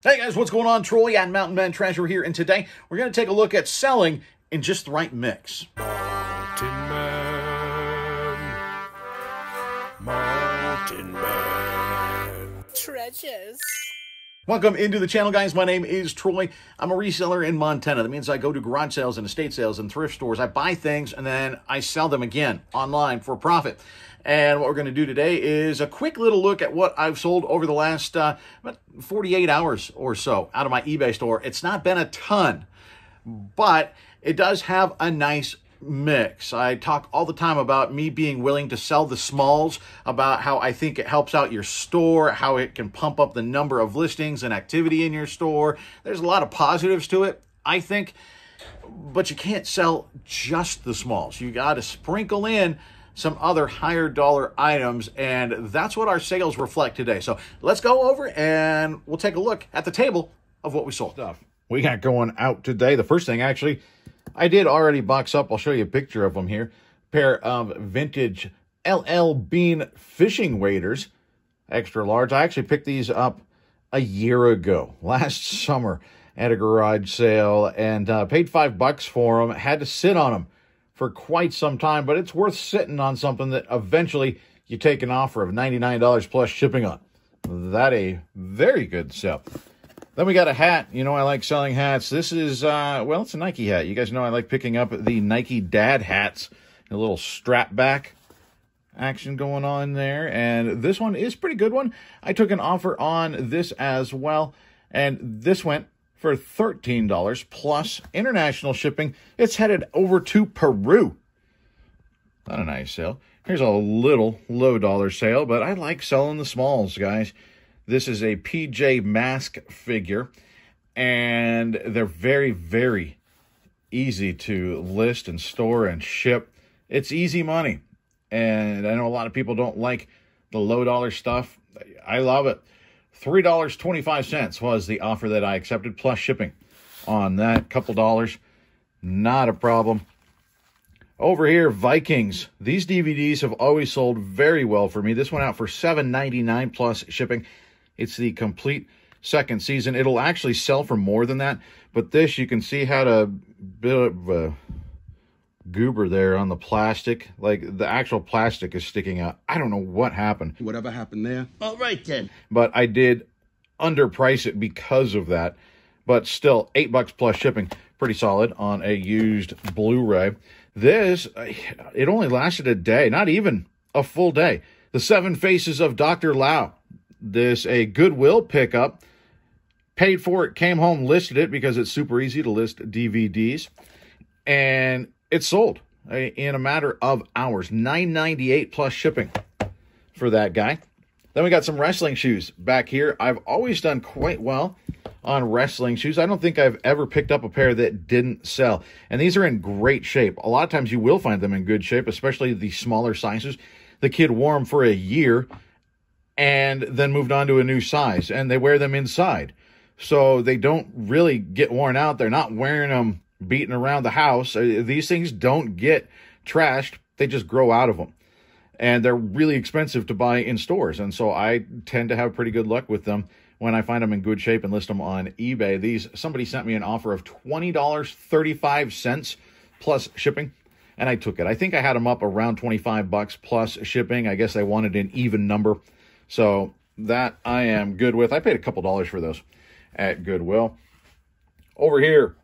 Hey guys, what's going on? Troy and Mountain Man Treasure here, and today we're going to take a look at selling in just the right mix. Mountain Man Treasures. Welcome into the channel, guys. My name is Troy. I'm a reseller in Montana. That means I go to garage sales and estate sales and thrift stores. I buy things and then I sell them again online for profit. And what we're going to do today is a quick little look at what I've sold over the last about 48 hours or so out of my eBay store. It's not been a ton, but it does have a nice mix. I talk all the time about me being willing to sell the smalls, about how I think it helps out your store, how it can pump up the number of listings and activity in your store. There's a lot of positives to it, I think, but you can't sell just the smalls. You got to sprinkle in some other higher dollar items, and that's what our sales reflect today. So let's go over and we'll take a look at the table of what we sold. Stuff we got going out today. The first thing, actually, I did already box up. I'll show you a picture of them here. Pair of vintage LL Bean fishing waders, extra large. I actually picked these up a year ago, last summer, at a garage sale, and paid $5 for them. Had to sit on them for quite some time, but it's worth sitting on something that eventually you take an offer of $99 plus shipping on. That a very good sell. Then we got a hat. You know, I like selling hats. This is, well, it's a Nike hat. You guys know I like picking up the Nike dad hats. A little strap back action going on there. And this one is a pretty good one. I took an offer on this as well. And this went for $13 plus international shipping. It's headed over to Peru. Not a nice sale. Here's a little low dollar sale, but I like selling the smalls, guys. This is a PJ Mask figure, and they're very, very easy to list and store and ship. It's easy money, and I know a lot of people don't like the low dollar stuff. I love it. $3.25 was the offer that I accepted, plus shipping on that. Couple dollars, not a problem. Over here, Vikings. These DVDs have always sold very well for me. This went out for $7.99 plus shipping. It's the complete second season. It'll actually sell for more than that, but this, you can see had a bit of a goober there on the plastic. Like, the actual plastic is sticking out. I don't know what happened. Whatever happened there. All right, then. But I did underprice it because of that. But still, $8 plus shipping. Pretty solid on a used Blu-ray. This, it only lasted a day. Not even a full day. The Seven Faces of Dr. Lau. This, a Goodwill pickup. Paid for it, came home, listed it because it's super easy to list DVDs. And it sold in a matter of hours. $9.98 plus shipping for that guy. Then we got some wrestling shoes back here. I've always done quite well on wrestling shoes. I don't think I've ever picked up a pair that didn't sell. And these are in great shape. A lot of times you will find them in good shape, especially the smaller sizes. The kid wore them for a year and then moved on to a new size. And they wear them inside. So they don't really get worn out. They're not wearing them beating around the house. These things don't get trashed. They just grow out of them. And they're really expensive to buy in stores. And so I tend to have pretty good luck with them when I find them in good shape and list them on eBay. These, somebody sent me an offer of $20.35 plus shipping, and I took it. I think I had them up around $25 plus shipping. I guess I wanted an even number. So that I am good with. I paid a couple dollars for those at Goodwill. Over here,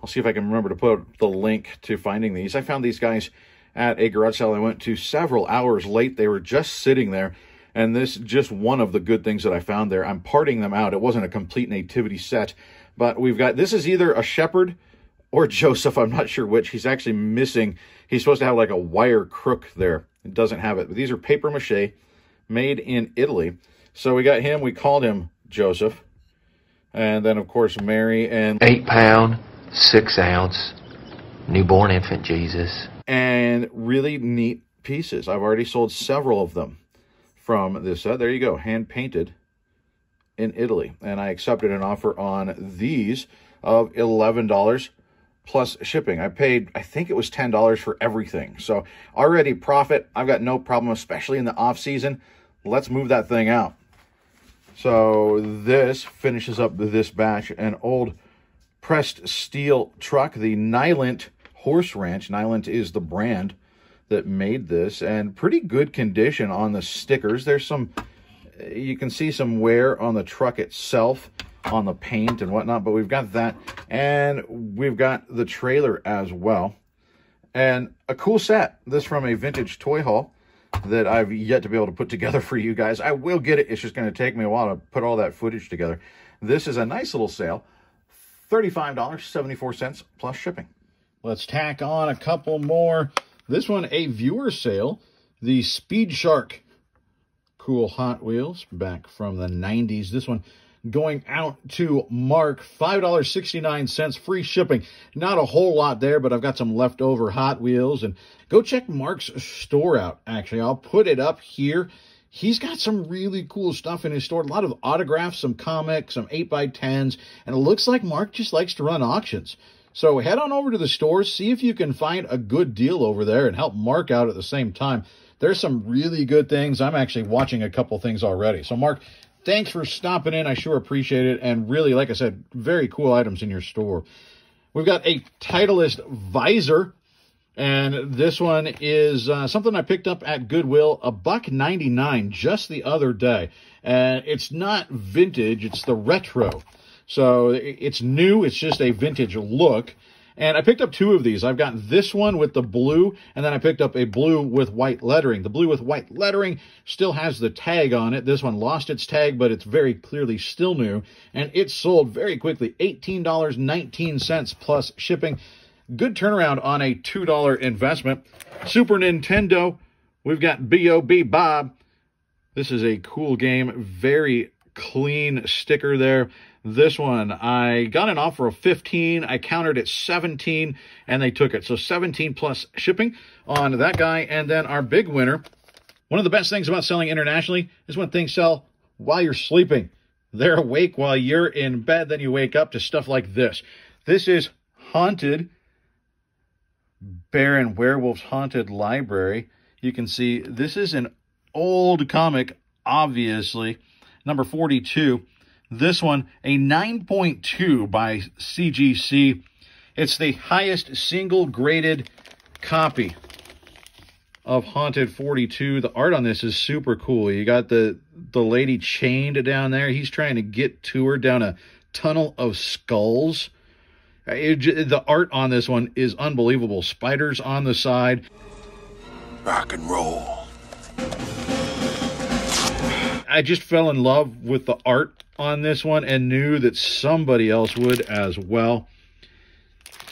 I'll see if I can remember to put the link to finding these. I found these guys at a garage sale I went to several hours late. They were just sitting there, and this is just one of the good things that I found there. I'm parting them out. It wasn't a complete nativity set, but we've got, this is either a shepherd or Joseph. I'm not sure which. He's actually missing. He's supposed to have like a wire crook there. It doesn't have it, but these are paper mache made in Italy. So we got him. We called him Joseph. And then, of course, Mary and 8 pound, 6 ounce, newborn infant Jesus. And really neat pieces. I've already sold several of them from this set. There you go, hand painted in Italy. And I accepted an offer on these of $11 plus shipping. I paid, I think it was $10 for everything. So already profit. I've got no problem, especially in the off season. Let's move that thing out. So this finishes up this batch. An old pressed steel truck, the Nylent Horse Ranch. Nylent is the brand that made this, and pretty good condition on the stickers. There's some, you can see some wear on the truck itself, on the paint and whatnot, but we've got that, and we've got the trailer as well. And a cool set. This from a vintage toy haul that I've yet to be able to put together for you guys. I will get it. It's just going to take me a while to put all that footage together. This is a nice little sale. $35.74 plus shipping. Let's tack on a couple more. This one, a viewer sale. The Speed Shark. Cool Hot Wheels back from the 90s. This one going out to Mark. $5.69 free shipping. Not a whole lot there, but I've got some leftover Hot Wheels. And go check Mark's store out, actually. I'll put it up here. He's got some really cool stuff in his store. A lot of autographs, some comics, some 8x10s. And it looks like Mark just likes to run auctions. So head on over to the store, see if you can find a good deal over there and help Mark out at the same time. There's some really good things. I'm actually watching a couple things already. So Mark, thanks for stopping in. I sure appreciate it. And really, like I said, very cool items in your store. We've got a Titleist visor. And this one is something I picked up at Goodwill, $1.99 just the other day. And it's not vintage, it's the retro. So it's new, it's just a vintage look. And I picked up two of these. I've got this one with the blue, and then I picked up a blue with white lettering. The blue with white lettering still has the tag on it. This one lost its tag, but it's very clearly still new. And it sold very quickly, $18.19 plus shipping. Good turnaround on a $2 investment. Super Nintendo, we've got B.O.B. Bob. This is a cool game. Very clean sticker there. This one, I got an offer of 15. I countered at 17, and they took it. So 17 plus shipping on that guy. And then our big winner. One of the best things about selling internationally is when things sell while you're sleeping. They're awake while you're in bed. Then you wake up to stuff like this. This is Haunted Bear and Werewolf's Haunted Library. You can see this is an old comic, obviously. Number 42. This one, a 9.2 by CGC. It's the highest single graded copy of Haunted 42. The art on this is super cool. You got the lady chained down there. He's trying to get to her down a tunnel of skulls. The art on this one is unbelievable. Spiders on the side. Rock and roll. I just fell in love with the art on this one and knew that somebody else would as well.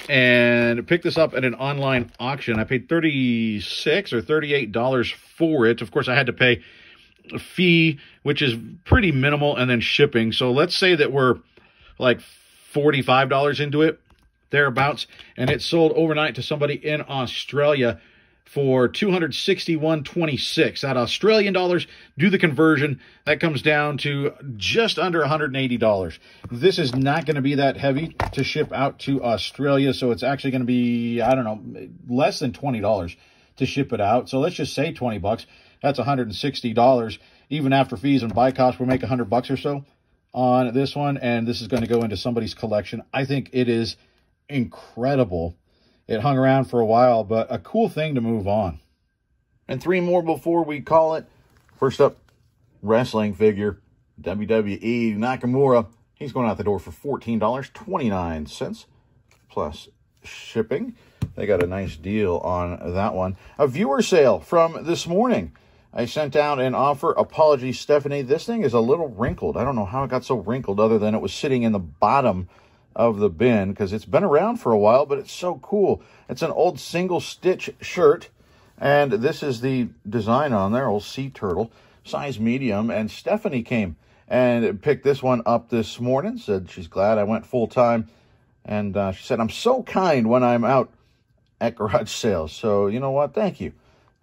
And picked this up at an online auction. I paid $36 or $38 for it. Of course, I had to pay a fee, which is pretty minimal, and then shipping. So let's say that we're like $45 into it, thereabouts. And it sold overnight to somebody in Australia for $261.26. At Australian dollars, do the conversion. That comes down to just under $180. This is not going to be that heavy to ship out to Australia, so it's actually going to be, I don't know, less than $20 to ship it out. So let's just say 20 bucks. That's $160. Even after fees and buy costs, we'll make $100 or so on this one, and this is going to go into somebody's collection. I think it is incredible. It hung around for a while, but a cool thing to move on. And three more before we call it. First up, wrestling figure, Wwe Nakamura. He's going out the door for $14.29 plus shipping. They got a nice deal on that one. A viewer sale from this morning. I sent out an offer. Apologies, Stephanie. This thing is a little wrinkled. I don't know how it got so wrinkled other than it was sitting in the bottom of the bin because it's been around for a while, but it's so cool. It's an old single stitch shirt, and this is the design on there, old sea turtle, size medium. And Stephanie came and picked this one up this morning, said she's glad I went full time, and she said, I'm so kind when I'm out at garage sales. So you know what? Thank you.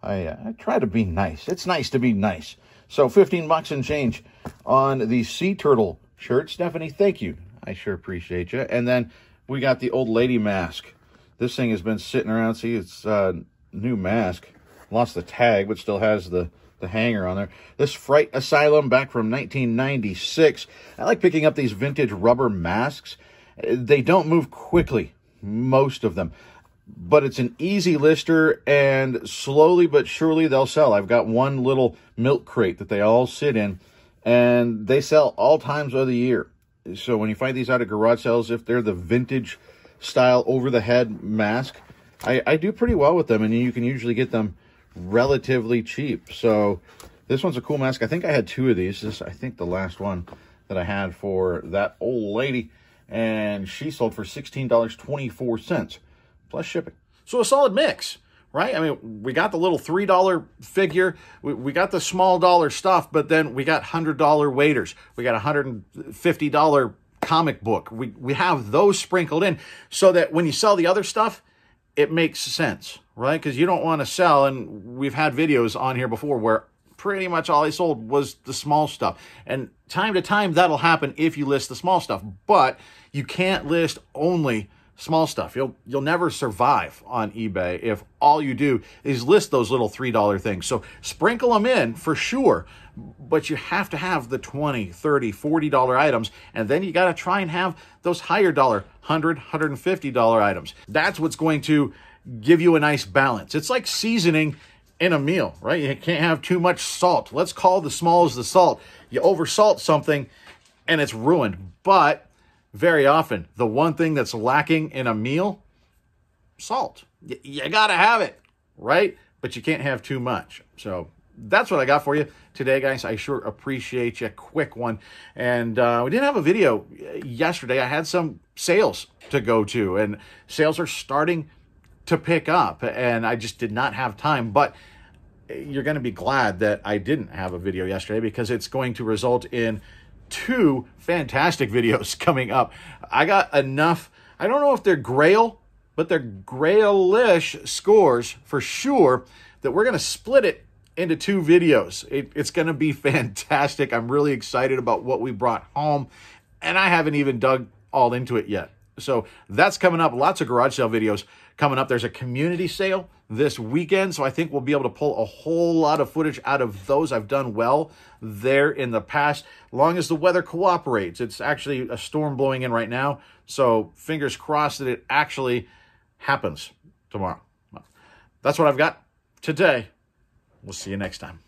I try to be nice. It's nice to be nice. So 15 bucks and change on the sea turtle shirt. Stephanie, thank you. I sure appreciate you. And then we got the old lady mask. This thing has been sitting around. See, it's a new mask. Lost the tag, but still has the the hanger on there. This Fright Asylum back from 1996. I like picking up these vintage rubber masks. They don't move quickly, most of them. But it's an easy lister, and slowly but surely they'll sell. I've got one little milk crate that they all sit in, and they sell all times of the year. So when you find these out at garage sales, if they're the vintage style over-the-head mask, I do pretty well with them, and you can usually get them relatively cheap. So this one's a cool mask. I think I had two of these. This, I think, the last one that I had for that old lady, and she sold for $16.24 plus shipping. So a solid mix, right? I mean, we got the little $3 figure, we got the small dollar stuff, but then we got $100 waiters, we got $150 comic book. We have those sprinkled in so that when you sell the other stuff, it makes sense, right? Because you don't want to sell, and we've had videos on here before where pretty much all I sold was the small stuff. And time to time, that'll happen if you list the small stuff, but you can't list only small stuff. You'll never survive on eBay if all you do is list those little $3 things. So sprinkle them in for sure, but you have to have the $20, $30, $40 items, and then you got to try and have those higher dollar $100, $150 items. That's what's going to give you a nice balance. It's like seasoning in a meal, right? You can't have too much salt. Let's call the smalls the salt. You oversalt something and it's ruined. But very often, the one thing that's lacking in a meal, salt. You got to have it, right? But you can't have too much. So that's what I got for you today, guys. I sure appreciate you. Quick one. And we didn't have a video yesterday. I had some sales to go to, and sales are starting to pick up, and I just did not have time. But you're going to be glad that I didn't have a video yesterday, because it's going to result in 2 fantastic videos coming up. I got enough, I don't know if they're grail, but they're grail-ish scores for sure, that we're going to split it into 2 videos. It's going to be fantastic. I'm really excited about what we brought home, and I haven't even dug all into it yet. So that's coming up. Lots of garage sale videos coming up. There's a community sale this weekend, so I think we'll be able to pull a whole lot of footage out of those. I've done well there in the past, long as the weather cooperates. It's actually a storm blowing in right now, so fingers crossed that it actually happens tomorrow. That's what I've got today. We'll see you next time.